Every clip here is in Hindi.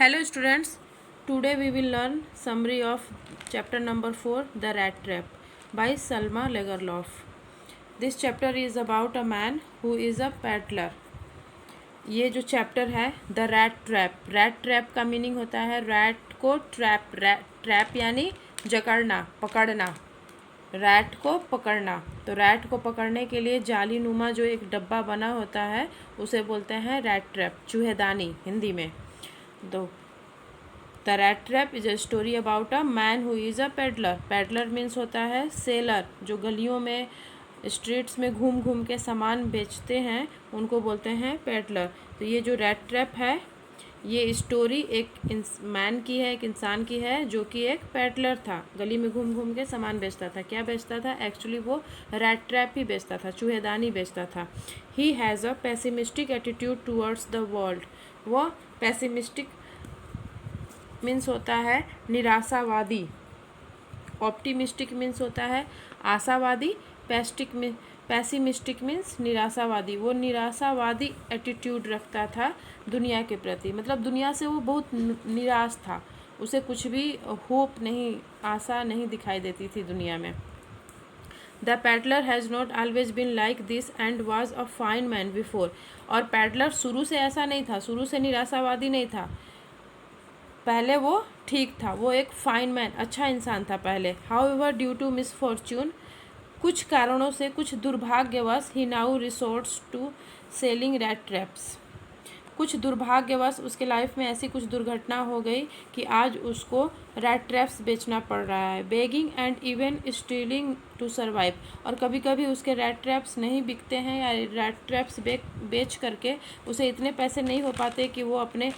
Hello students, today we will learn summary of chapter number 4 The Rat Trap by Salma Lagerlof. This chapter is about a man who is a peddler. ये जो चैप्टर है द रैट ट्रैप का मीनिंग होता है रैट को ट्रैप यानी जकड़ना पकड़ना, रैट को पकड़ना। तो रैट को पकड़ने के लिए जाली नुमा जो एक डब्बा बना होता है उसे बोलते हैं रैट ट्रैप, चूहेदानी हिंदी में। तो the rat trap is a story about a man who is a peddler. Peddler means होता है सेलर, जो गलियों में स्ट्रीट्स में घूम घूम के सामान बेचते हैं उनको बोलते हैं पेडलर। तो ये जो रैट ट्रैप है ये स्टोरी एक मैन की है, एक इंसान की है जो कि एक पेडलर था, गली में घूम घूम के सामान बेचता था। क्या बेचता था? एक्चुअली वो रैट ट्रैप ही बेचता था, चूहेदानी बेचता था। He has a pessimistic attitude towards the world. वो पेसिमिस्टिक मीन्स होता है निराशावादी, ऑप्टिमिस्टिक मीन्स होता है आशावादी, पैसिमिस्टिक मीन्स निराशावादी। वो निराशावादी एटीट्यूड रखता था दुनिया के प्रति, मतलब दुनिया से वो बहुत निराश था, उसे कुछ भी होप नहीं, आशा नहीं दिखाई देती थी दुनिया में। The peddler has not always been like this and was a fine man before. और पैडलर शुरू से ऐसा नहीं था, शुरू से निराशावादी नहीं था, पहले वो ठीक था, वो एक फाइन मैन, अच्छा इंसान था पहले। हाउएवर ड्यू टू मिसफॉर्च्यून, कुछ कारणों से, कुछ दुर्भाग्यवश, he now resorts to selling rat traps. कुछ दुर्भाग्यवश उसके लाइफ में ऐसी कुछ दुर्घटना हो गई कि आज उसको रैट ट्रैप्स बेचना पड़ रहा है। Begging and even stealing to survive. और कभी कभी उसके रैट ट्रैप्स नहीं बिकते हैं या रैट ट्रैप्स बेच करके उसे इतने पैसे नहीं हो पाते कि वो अपने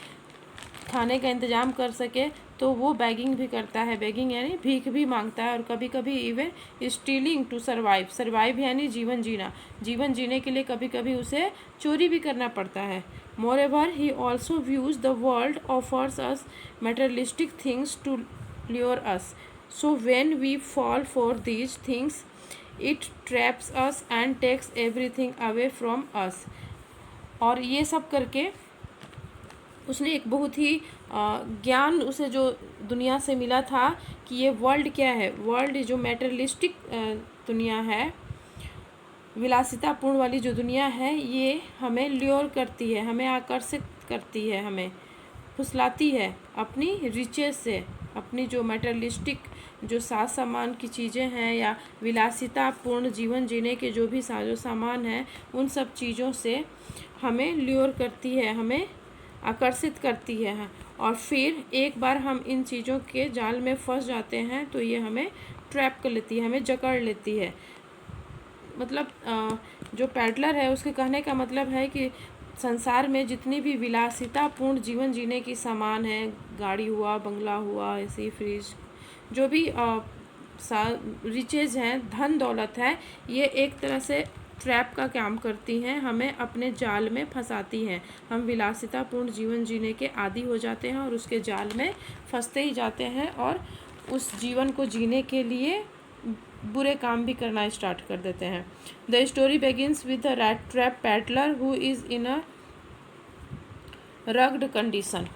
खाने का इंतज़ाम कर सके, तो वो बैगिंग भी करता है। बैगिंग यानी भीख भी मांगता है। और कभी कभी even stealing to survive, survive यानी जीवन जीना, जीवन जीने के लिए कभी कभी उसे चोरी भी करना पड़ता है। Moreover he also views the world offers us materialistic things to lure us, so when we fall for these things it traps us and takes everything away from us. और ये सब करके उसने एक बहुत ही ज्ञान उसे जो दुनिया से मिला था कि ये वर्ल्ड क्या है। वर्ल्ड जो मैटेरियलिस्टिक दुनिया है, विलासितापूर्ण वाली जो दुनिया है, ये हमें ल्योर करती है, हमें आकर्षित करती है, हमें फुसलाती है अपनी रिचेस से। अपनी जो मैटेरियलिस्टिक जो साज सामान की चीज़ें हैं या विलासितापूर्ण जीवन जीने के जो भी साजो सामान हैं, उन सब चीज़ों से हमें ल्योर करती है, हमें आकर्षित करती है। और फिर एक बार हम इन चीज़ों के जाल में फंस जाते हैं तो ये हमें ट्रैप कर लेती है, हमें जकड़ लेती है। मतलब जो पैडलर है उसके कहने का मतलब है कि संसार में जितनी भी विलासितापूर्ण जीवन जीने की सामान है, गाड़ी हुआ, बंगला हुआ, ऐसी फ्रिज, जो भी रिचेज हैं, धन दौलत है, ये एक तरह से ट्रैप का काम करती हैं, हमें अपने जाल में फंसाती हैं। हम विलासितापूर्ण जीवन जीने के आदी हो जाते हैं और उसके जाल में फंसते ही जाते हैं और उस जीवन को जीने के लिए बुरे काम भी करना स्टार्ट कर देते हैं। The story begins with the rat trap peddler who is in a rugged condition.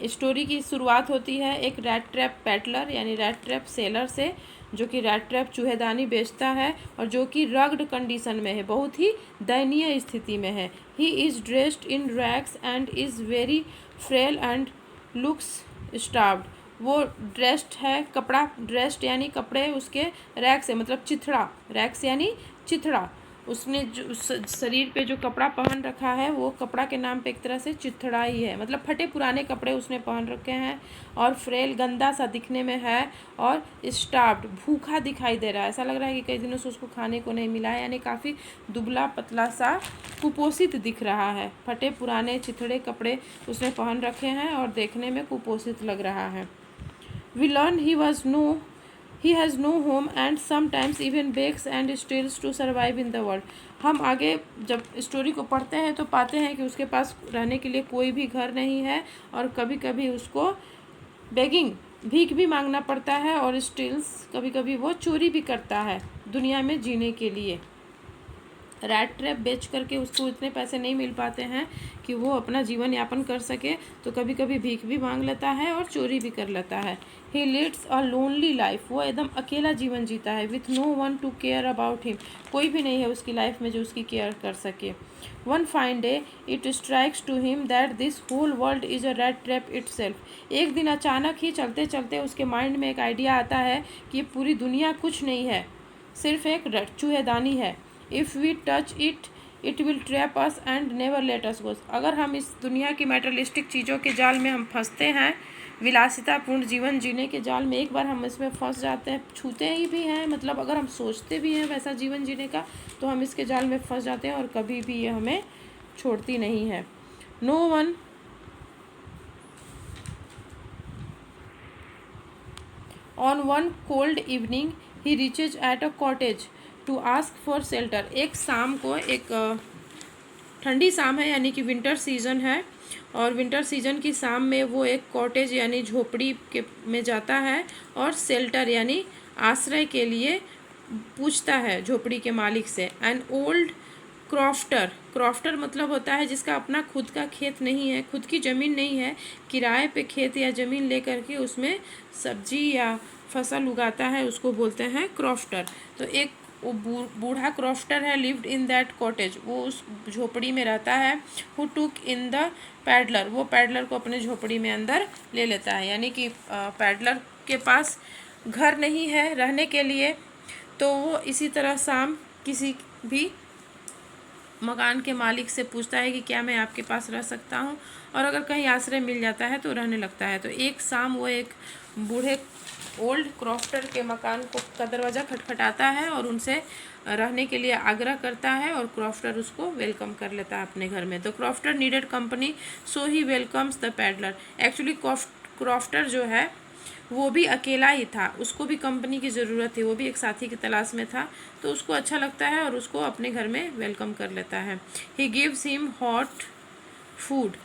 Story की शुरुआत होती है एक रैट ट्रैप पैडलर यानी रैट ट्रैप सेलर से, जो कि रैट ट्रैप चूहेदानी बेचता है और जो कि रग्ड कंडीशन में है, बहुत ही दयनीय स्थिति में है। He is dressed in rags and is very frail and looks starved. वो ड्रेस्ड है, कपड़ा ड्रेस्ड यानी कपड़े उसके रैग से, मतलब चिथड़ा, रैग्स यानी चिथड़ा। उसने जो शरीर पे जो कपड़ा पहन रखा है वो कपड़ा के नाम पे एक तरह से चिथड़ा ही है, मतलब फटे पुराने कपड़े उसने पहन रखे हैं और फ्रेल, गंदा सा दिखने में है और स्टार्व्ड, भूखा दिखाई दे रहा है। ऐसा लग रहा है कि कई दिनों से उसको खाने को नहीं मिला है, यानी काफ़ी दुबला पतला सा कुपोषित दिख रहा है। फटे पुराने चिथड़े कपड़े उसने पहन रखे हैं और देखने में कुपोषित लग रहा है। We learn he has no home and sometimes even begs and steals to survive in the world. हम आगे जब स्टोरी को पढ़ते हैं तो पाते हैं कि उसके पास रहने के लिए कोई भी घर नहीं है और कभी कभी उसको बेगिंग, भीख भी मांगना पड़ता है और स्टील्स, कभी कभी वो चोरी भी करता है दुनिया में जीने के लिए। रैट ट्रैप बेच करके उसको इतने पैसे नहीं मिल पाते हैं कि वो अपना जीवन यापन कर सके, तो कभी कभी भीख भी मांग लेता है और चोरी भी कर लेता है। He leads a lonely life, वो एकदम अकेला जीवन जीता है। With no one to care about him, कोई भी नहीं है उसकी लाइफ में जो उसकी केयर कर सके। One fine day it strikes to him that this whole world is a rat trap itself. एक दिन अचानक ही चलते चलते उसके माइंड में एक आइडिया आता है कि ये पूरी दुनिया कुछ नहीं है, सिर्फ एक चूहेदानी है। If we touch it it will trap us and never let us go. अगर हम इस दुनिया की मेटलिस्टिक चीज़ों के जाल में हम फंसते हैं, विलासितापूर्ण जीवन जीने के जाल में एक बार हम इसमें फंस जाते हैं, छूते ही भी हैं, मतलब अगर हम सोचते भी हैं वैसा जीवन जीने का, तो हम इसके जाल में फंस जाते हैं और कभी भी ये हमें छोड़ती नहीं है। No one on one cold evening he reaches at a cottage to ask for shelter. एक शाम को, एक ठंडी शाम है यानी कि विंटर सीजन है, और विंटर सीजन की शाम में वो एक कॉटेज यानी झोपड़ी के में जाता है और शेल्टर यानी आश्रय के लिए पूछता है झोपड़ी के मालिक से। एन ओल्ड क्रॉफ्टर, क्रॉफ्टर मतलब होता है जिसका अपना खुद का खेत नहीं है, खुद की ज़मीन नहीं है, किराए पे खेत या ज़मीन लेकर के उसमें सब्जी या फसल उगाता है, उसको बोलते हैं क्रॉफ्टर। तो एक वो बूढ़ा क्रॉफ्टर है, लिव्ड इन दैट कॉटेज, वो उस झोपड़ी में रहता है। Who took in the peddler, वो पैडलर को अपने झोपड़ी में अंदर ले लेता है, यानी कि पैडलर के पास घर नहीं है रहने के लिए, तो वो इसी तरह शाम किसी भी मकान के मालिक से पूछता है कि क्या मैं आपके पास रह सकता हूँ, और अगर कहीं आश्रय मिल जाता है तो रहने लगता है। तो एक शाम वो एक बूढ़े ओल्ड क्रॉफ्टर के मकान का दरवाज़ा खटखटाता है और उनसे रहने के लिए आग्रह करता है, और क्रॉफ्टर उसको वेलकम कर लेता है अपने घर में। The crofter needed company so he welcomes the peddler. Actually crofter जो है वो भी अकेला ही था, उसको भी कंपनी की ज़रूरत थी, वो भी एक साथी की तलाश में था, तो उसको अच्छा लगता है और उसको अपने घर में वेलकम कर लेता है। He gives him hot food,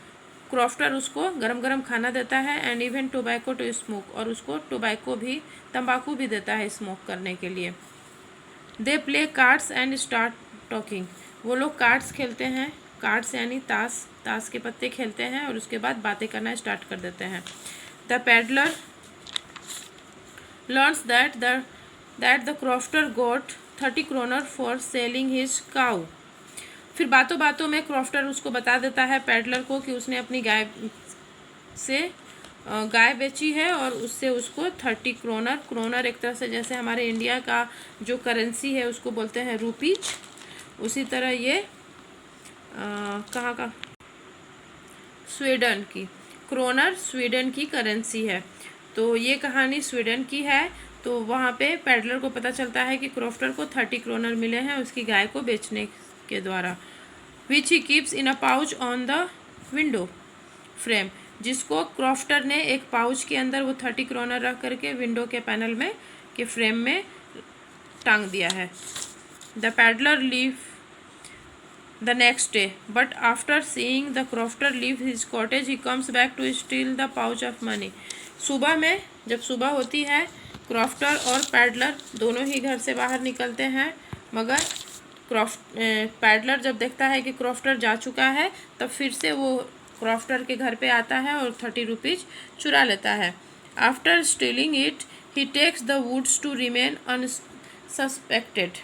crofter उसको गरम गरम खाना देता है, and even tobacco to smoke, और उसको टोबैको भी, तंबाकू भी देता है स्मोक करने के लिए। They play cards and start talking, वो लोग कार्ड्स खेलते हैं, कार्ड्स यानी ताश, ताश के पत्ते खेलते हैं और उसके बाद बातें करना स्टार्ट कर देते हैं। The peddler learns that the crofter got 30 kroner for selling his cow। फिर बातों बातों में क्रॉफ्टर उसको बता देता है पैडलर को कि उसने अपनी गाय से गाय बेची है और उससे उसको 30 क्रोनर, क्रोनर एक तरह से जैसे हमारे इंडिया का जो करेंसी है उसको बोलते हैं रुपीज, उसी तरह ये कहाँ का, स्वीडन की क्रोनर स्वीडन की करेंसी है। तो ये कहानी स्वीडन की है। तो वहाँ पे पैडलर को पता चलता है कि क्रॉफ्टर को 30 क्रोनर मिले हैं उसकी गाय को बेचने के द्वारा। Which he keeps in a pouch on the window frame, जिसको क्रॉफ्टर ने एक पाउच के अंदर वो 30 क्रोनर रख करके विंडो के पैनल में के फ्रेम में टांग दिया है। The peddler leave the next day, but after seeing the crofter leave his cottage he comes back to steal the pouch of money। सुबह में, जब सुबह होती है, क्रॉफ्टर और पैडलर दोनों ही घर से बाहर निकलते हैं, मगर पैडलर जब देखता है कि क्रॉफ्टर जा चुका है तब फिर से वो क्रॉफ्टर के घर पे आता है और 30 रुपीज़ चुरा लेता है। After stealing it he takes the woods to remain unsuspected.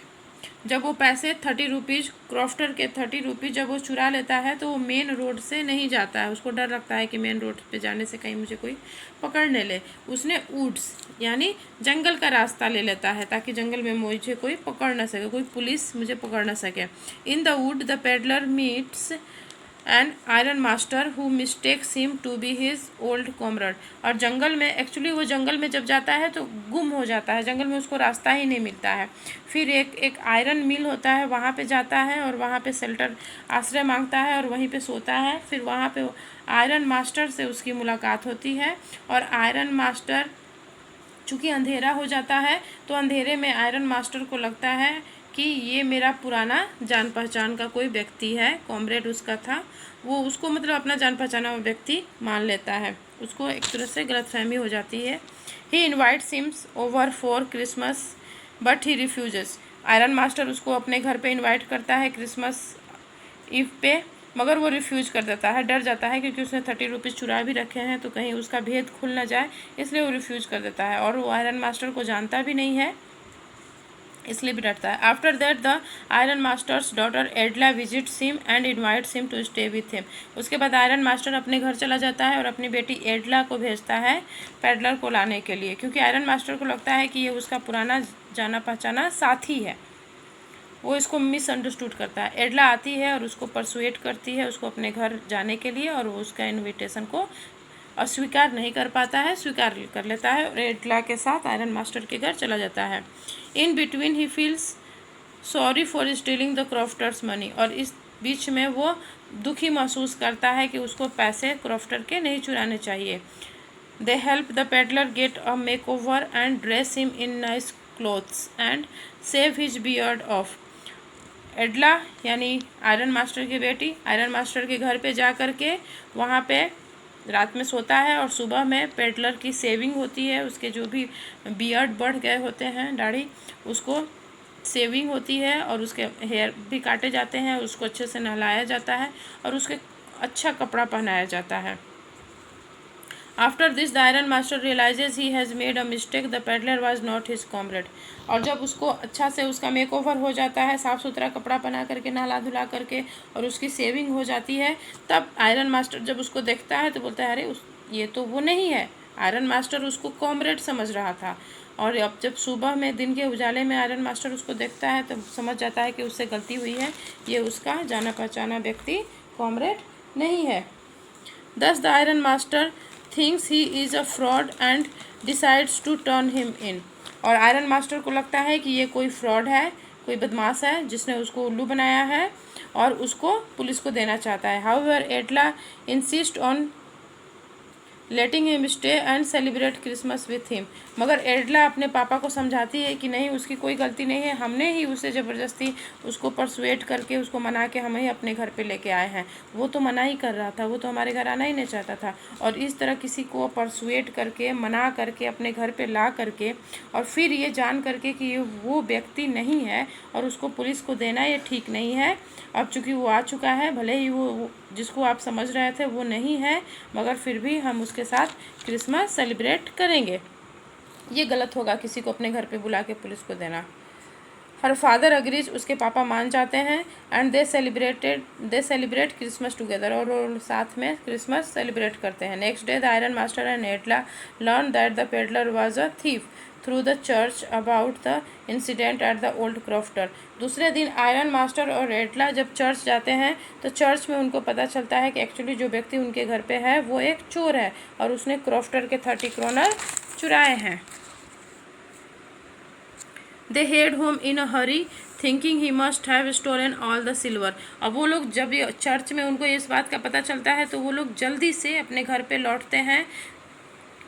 जब वो पैसे 30 रुपीज़, क्रॉफ्टर के 30 रुपीज़ जब वो चुरा लेता है तो वो मेन रोड से नहीं जाता है, उसको डर लगता है कि मेन रोड पे जाने से कहीं मुझे कोई पकड़ने ले। उसने वुड्स यानी जंगल का रास्ता ले लेता है ताकि जंगल में मुझे कोई पकड़ ना सके, कोई पुलिस मुझे पकड़ ना सके। In the wood the peddler meets an iron master who mistakes him to be his old comrade. और जंगल में, एक्चुअली वो जंगल में जब जाता है तो गुम हो जाता है, जंगल में उसको रास्ता ही नहीं मिलता है। फिर एक आयरन मिल होता है, वहाँ पे जाता है और वहाँ पे शेल्टर आश्रय मांगता है और वहीं पे सोता है। फिर वहाँ पे आयरन मास्टर से उसकी मुलाकात होती है, और आयरन मास्टर, चूँकि अंधेरा हो जाता है तो अंधेरे में आयरन मास्टर को लगता है कि ये मेरा पुराना जान पहचान का कोई व्यक्ति है, कॉमरेड उसका था, वो उसको मतलब अपना जान पहचाना व्यक्ति मान लेता है, उसको एक तरह से गलतफहमी हो जाती है। He invites hims over for Christmas but he refuses. Iron master उसको अपने घर पे इनवाइट करता है क्रिसमस ईव पे, मगर वो रिफ्यूज़ कर देता है, डर जाता है क्योंकि उसने 30 रुपीज़ चुरा भी रखे हैं तो कहीं उसका भेद खुल ना जाए, इसलिए वो रिफ्यूज़ कर देता है। और वो आयरन मास्टर को जानता भी नहीं है, इसलिए भी डरता है। After that the iron master's daughter Edla visits him and invites him to stay with him. उसके बाद आयरन मास्टर अपने घर चला जाता है और अपनी बेटी एडला को भेजता है पेडलर को लाने के लिए, क्योंकि आयरन मास्टर को लगता है कि ये उसका पुराना जाना पहचाना साथी है। वो इसको मिसअंडरस्टूड करता है। एडला आती है और उसको परसुएट करती है उसको अपने घर जाने के लिए, और वो उसका इनविटेशन को अस्वीकार नहीं कर पाता है, स्वीकार कर लेता है और एडला के साथ आयरन मास्टर के घर चला जाता है। In between he feels sorry for stealing the crofter's money, और इस बीच में वो दुखी महसूस करता है कि उसको पैसे क्रॉफ्टर के नहीं चुराने चाहिए। They help the peddler get a make over and dress him in nice clothes and shave his beard off. Edla यानी आयरन मास्टर की बेटी आयरन मास्टर के घर पे जा कर के वहाँ पे रात में सोता है, और सुबह में पेडलर की सेविंग होती है, उसके जो भी बियर्ड बढ़ गए होते हैं, दाढ़ी, उसको सेविंग होती है और उसके हेयर भी काटे जाते हैं, उसको अच्छे से नहलाया जाता है और उसके अच्छा कपड़ा पहनाया जाता है। After this the iron master realises he has made a mistake, the peddler was not his comrade. और जब उसको अच्छा से उसका मेक ओवर हो जाता है, साफ़ सुथरा कपड़ा पहना करके, नहला धुला करके, और उसकी सेविंग हो जाती है, तब आयरन मास्टर जब उसको देखता है तो बोलता है अरे ये तो वो नहीं है। आयरन मास्टर उसको कॉमरेड समझ रहा था, और अब जब सुबह में दिन के उजाले में आयरन मास्टर उसको देखता है तो समझ जाता है कि उससे गलती हुई है, ये उसका जाना पहचाना व्यक्ति कॉमरेड नहीं है। Thus the Iron Master thinks he is a fraud and decides to turn him in। और आयरन मास्टर को लगता है कि ये कोई फ्रॉड है, कोई बदमाश है जिसने उसको उल्लू बनाया है और उसको पुलिस को देना चाहता है। However, एटला insist on letting him stay and celebrate Christmas with him. मगर एडला अपने पापा को समझाती है कि नहीं, उसकी कोई गलती नहीं है, हमने ही उसे ज़बरदस्ती उसको परसुएट करके उसको मना के हम ही अपने घर पे लेके आए हैं। वो तो मना ही कर रहा था, वो तो हमारे घर आना ही नहीं चाहता था। और इस तरह किसी को परसुएट करके, मना करके, अपने घर पे ला करके, और फिर ये जान करके कि ये वो व्यक्ति नहीं है और उसको पुलिस को देना ये ठीक नहीं है। अब चूँकि वो आ चुका है, भले ही वो जिसको आप समझ रहे थे वो नहीं है, मगर फिर भी हम उसके साथ क्रिसमस सेलिब्रेट करेंगे। ये गलत होगा किसी को अपने घर पे बुला के पुलिस को देना। हर फादर अग्रीज, उसके पापा मान जाते हैं, and they celebrate Christmas together, और वो साथ में क्रिसमस सेलिब्रेट करते हैं। Next day the iron master and Edla learn that the peddler was a thief through the church about the incident at the old crofter. दूसरे दिन आयरन मास्टर और एटला जब चर्च जाते हैं तो चर्च में उनको पता चलता है कि एक्चुअली जो व्यक्ति उनके घर पे है वो एक चोर है और उसने क्रॉफ्टर के 30 क्रोनर चुराए हैं। They head home in a hurry thinking he must have stolen all the silver. अब वो लोग जब ये चर्च में उनको इस बात का पता चलता है तो वो लोग जल्दी से अपने घर पे लौटते हैं।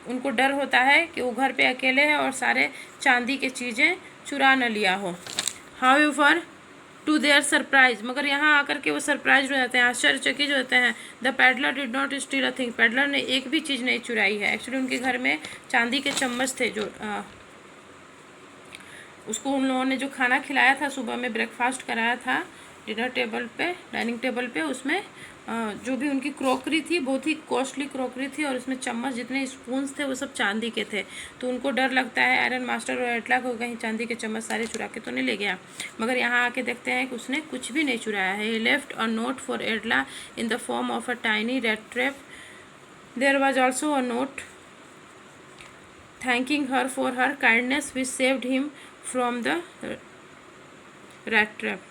उनको डर होता है कि वो घर पे अकेले हैं और सारे चांदी की चीज़ें चुरा न लिया हो। हाउएवर टू देयर सरप्राइज, मगर यहाँ आकर के वो सरप्राइज हो जाते हैं, आश्चर्यचकित हो जाते हैं। The peddler did not steel a thing, peddler ने एक भी चीज़ नहीं चुराई है। एक्चुअली उनके घर में चांदी के चम्मच थे, जो उसको उन लोगों ने जो खाना खिलाया था, सुबह में ब्रेकफास्ट कराया था डिनर टेबल पे, डाइनिंग टेबल पे, उसमें जो भी उनकी क्रॉकरी थी बहुत ही कॉस्टली क्रॉकरी थी, और उसमें चम्मच जितने स्पून्स थे वो सब चांदी के थे। तो उनको डर लगता है आयरन मास्टर और एटला को कहीं चांदी के चम्मच सारे चुरा के तो नहीं ले गया। मगर यहाँ आके देखते हैं कि उसने कुछ भी नहीं चुराया है। He left a note for Edla in the form of a tiny red trap. There was also a note thanking her for her kindness which saved him from the rat trap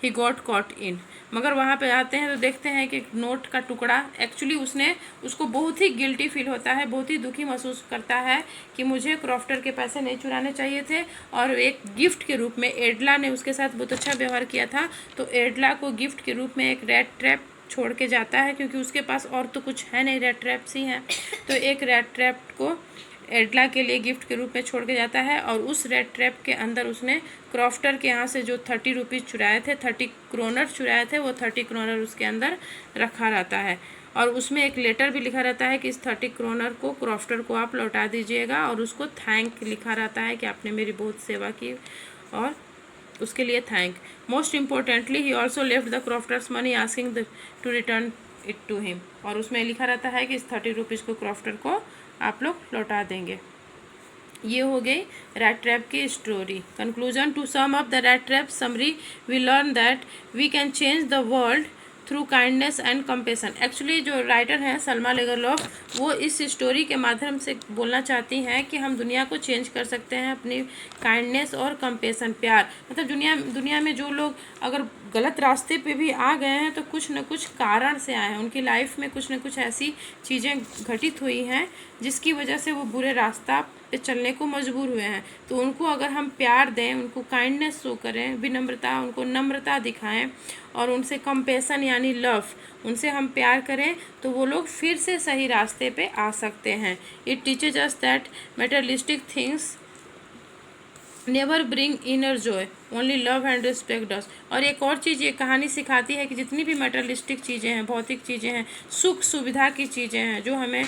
he got caught in। मगर वहाँ पे आते हैं तो देखते हैं कि नोट का टुकड़ा, एक्चुअली उसको बहुत ही गिल्टी फील होता है, बहुत ही दुखी महसूस करता है कि मुझे क्रॉफ्टर के पैसे नहीं चुराने चाहिए थे, और एक गिफ्ट के रूप में एडला ने उसके साथ बहुत अच्छा व्यवहार किया था, तो एडला को गिफ्ट के रूप में एक रेड ट्रैप छोड़ के जाता है, क्योंकि उसके पास और तो कुछ है नहीं, रेड ट्रैप्स ही हैं। तो एक रेड ट्रैप को एडला के लिए गिफ्ट के रूप में छोड़ के जाता है, और उस रेड ट्रैप के अंदर उसने क्रॉफ्टर के यहाँ से जो 30 रुपीज़ चुराए थे, 30 क्रोनर चुराए थे, वो 30 क्रोनर उसके अंदर रखा रहता है, और उसमें एक लेटर भी लिखा रहता है कि इस 30 क्रोनर को क्रॉफ्टर को आप लौटा दीजिएगा, और उसको थैंक लिखा रहता है कि आपने मेरी बहुत सेवा की। और उसके लिए thank. Most importantly he also left the crofter's money asking to return it to him, और उसमें लिखा रहता है कि इस 30 रुपीज़ को क्रॉफ्टर को आप लोग लौटा देंगे। ये हो गई रैट ट्रैप की story. Conclusion, to sum up the rat trap summary, we learn that we can change the world through kindness and compassion. Actually जो राइटर हैं सलमा लेगरलॉफ, वो इस स्टोरी के माध्यम से बोलना चाहती हैं कि हम दुनिया को चेंज कर सकते हैं अपनी काइंडनेस और कंपेशन, प्यार। मतलब दुनिया में जो लोग अगर गलत रास्ते पे भी आ गए हैं तो कुछ न कुछ कारण से आए हैं, उनकी लाइफ में कुछ न कुछ ऐसी चीज़ें घटित हुई हैं जिसकी वजह से वो बुरे रास्ता पे चलने को मजबूर हुए हैं। तो उनको अगर हम प्यार दें, उनको काइंडनेस शो करें, विनम्रता, उनको नम्रता दिखाएं और उनसे कंपेशन यानी लव, उनसे हम प्यार करें तो वो लोग फिर से सही रास्ते पे आ सकते हैं। It teaches us that materialistic things never bring inner Joy, only love and respect अस। और एक और चीज़ ये कहानी सिखाती है कि जितनी भी मटेरियलिस्टिक चीज़ें हैं, भौतिक चीज़ें हैं, सुख सुविधा की चीज़ें हैं जो हमें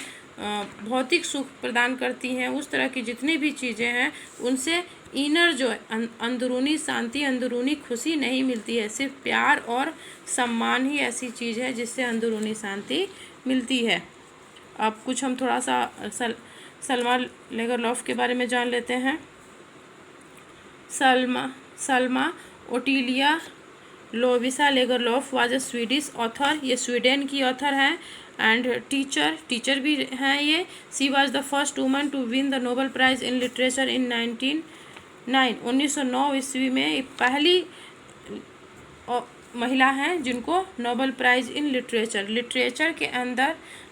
भौतिक सुख प्रदान करती हैं, उस तरह की जितनी भी चीज़ें हैं उनसे इनर जो अंदरूनी शांति, अंदरूनी खुशी नहीं मिलती है। सिर्फ प्यार और सम्मान ही ऐसी चीज़ है जिससे अंदरूनी शांति मिलती है। अब कुछ हम थोड़ा सा सलमा लेगरलॉफ के बारे में जान लेते हैं। Selma Ottilia Lovisa Lagerlöf was a Swedish author. ये स्वीडन की ऑथर हैं एंड टीचर भी हैं ये। She was the first woman to win the Nobel prize in literature in 1909 ईस्वी में पहली महिला हैं जिनको नोबेल प्राइज इन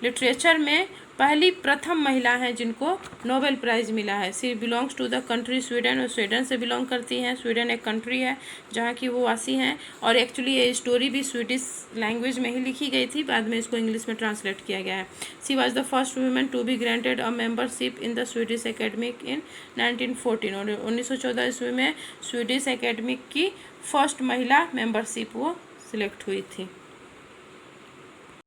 लिटरेचर में पहली प्रथम महिला हैं जिनको नोबेल प्राइज़ मिला है। She belongs to the country Sweden, और स्वीडन से बिलोंग करती हैं। स्वीडन एक कंट्री है जहाँ की वो वासी हैं, और एक्चुअली ये स्टोरी भी स्वीडिश लैंग्वेज में ही लिखी गई थी, बाद में इसको इंग्लिश में ट्रांसलेट किया गया है। She was the first women to be granted a membership in the Swedish academic इन 1914, और 1914 ईस्वी में स्वीडिश एकेडमिक की फर्स्ट महिला मेंबरशिप वो सिलेक्ट हुई थी।